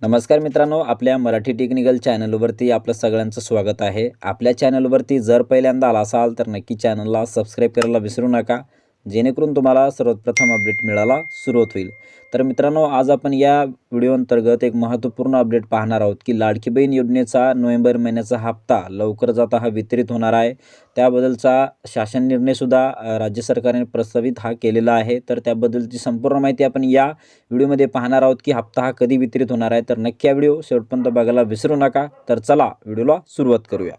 नमस्कार मित्रांनो, आपल्या मराठी टेक्निकल चॅनलवरती आपलं सगळ्यांचं स्वागत आहे। आपल्या चॅनलवरती जर पहिल्यांदा आला असाल तर नक्की चॅनलला सबस्क्राईब करायला विसरू नका, जेणेकरून तुम्हाला सर्वप्रथम अपडेट मिळायला सुरुवात होईल। तर मित्रांनो, आज आपण या व्हिडिओ अंतर्गत एक महत्त्वपूर्ण अपडेट पाहणार आहोत की लाडकी बहीण योजनेचा नोव्हेंबर महिन्याचा हप्ता लवकरच आता वितरित होणार आहे। त्याबद्दलचा शासन निर्णय सुद्धा राज्य सरकारने प्रस्तावित केलेला आहे। तर त्याबद्दलची संपूर्ण माहिती आपण या व्हिडिओमध्ये पाहणार आहोत की हप्ता कधी वितरित होणार आहे। तर नक्की हा व्हिडिओ शेवटपर्यंत बघायला विसरू नका। तर चला व्हिडिओला सुरुवात करूया।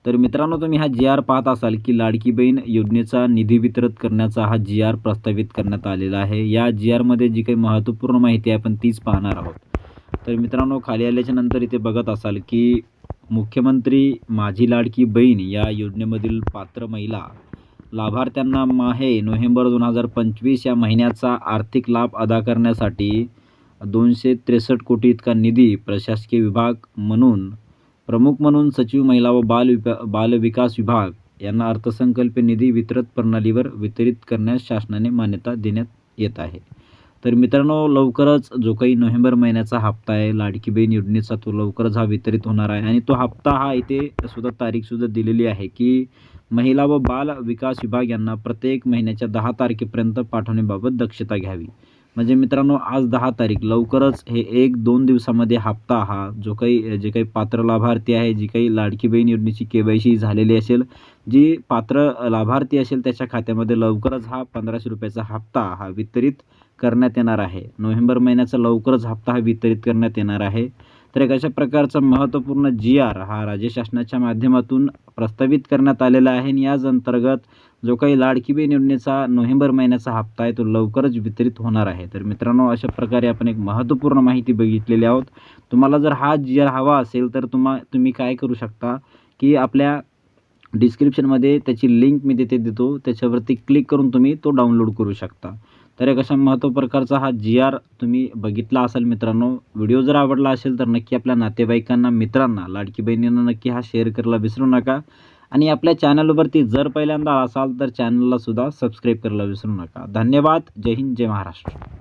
तर मित्रांनो, तुम्ही हा जी आर पाहत असाल की लाडकी बहीण योजनेचा निधी वितरित करण्याचा हा जी आर प्रस्तावित करण्यात आलेला आहे। या जी आरमध्ये जी काही महत्त्वपूर्ण माहिती आहे आपण तीच पाहणार आहोत। तर मित्रांनो, खाली आल्याच्या नंतर इथे बघत असाल की मुख्यमंत्री माझी लाडकी बहीण या योजनेमधील पात्र महिला लाभार्थ्यांना माहे नोव्हेंबर 2025 या महिन्याचा आर्थिक लाभ अदा करण्यासाठी 263 कोटी इतका निधी प्रशासकीय विभाग म्हणून प्रमुख म्हणून सचिव महिला व बाल विकास विभाग यांना अर्थसंकल्पीय निधी वितरण प्रणालीवर वितरित करण्यास शासनाने मान्यता देण्यात येत आहे। तर मित्रांनो, लवकरच जो काही नोव्हेंबर महिन्याचा हप्ता आहे लाडकी बहीण योजनेचा तो लवकरच वितरित होणार आहे। आणि तो हप्ता इथे सुद्धा तारीख सुद्धा दिलेली आहे की महिला व बाल विकास विभाग यांना प्रत्येक महिन्याच्या 10 तारखेपर्यंत पाठवण्याबाबत दक्षता घ्यावी। म्हणजे मित्रांनो, आज 10 तारीख, लवकरच हे 1-2 दिवसामध्ये हप्ता जो काही जे काही पात्र लाभार्थी आहे, जी काही लाडकी बहीण योजनेची KYC झालेली असेल, जी पात्र लाभार्थी असेल त्याच्या खात्यामध्ये लवकरच 1500 रुपयाचा हप्ता वितरित करण्यात येणार आहे। नोव्हेंबर महिन्याचा लवकरच हप्ता वितरित करण्यात येणार आहे। तर एक अशा प्रकारचा महत्त्वपूर्ण जी आर राज्य शासनाच्या माध्यमातून प्रस्तावित करण्यात आलेला आहे। आणि याच अंतर्गत जो काही लाडकी बहीण योजनेचा नोव्हेंबर महिन्याचा हप्ता आहे तो लवकरच वितरित होणार आहे। तर मित्रांनो, अशा प्रकारे आपण एक महत्त्वपूर्ण माहिती बघितलेली आहोत। तुम्हाला जर हा जी आर हवा असेल तर तुम्ही काय करू शकता की आपल्या डिस्क्रिप्शनमध्ये त्याची लिंक मी तिथे देतो, त्याच्यावरती क्लिक करून तुम्ही तो डाउनलोड करू शकता। तर एक अशा महत्त्व प्रकारचा हा जी आर तुम्ही बघितला असाल मित्रांनो। व्हिडिओ जर आवडला असेल तर नक्की आपल्या नातेवाईकांना, मित्रांना, लाडकी बहिणींना नक्की शेअर करायला विसरू नका। आणि आपल्या चॅनलवरती जर पहिल्यांदा असाल तर चॅनलला सुद्धा सबस्क्राईब करायला विसरू नका। धन्यवाद। जय हिंद, जय महाराष्ट्र।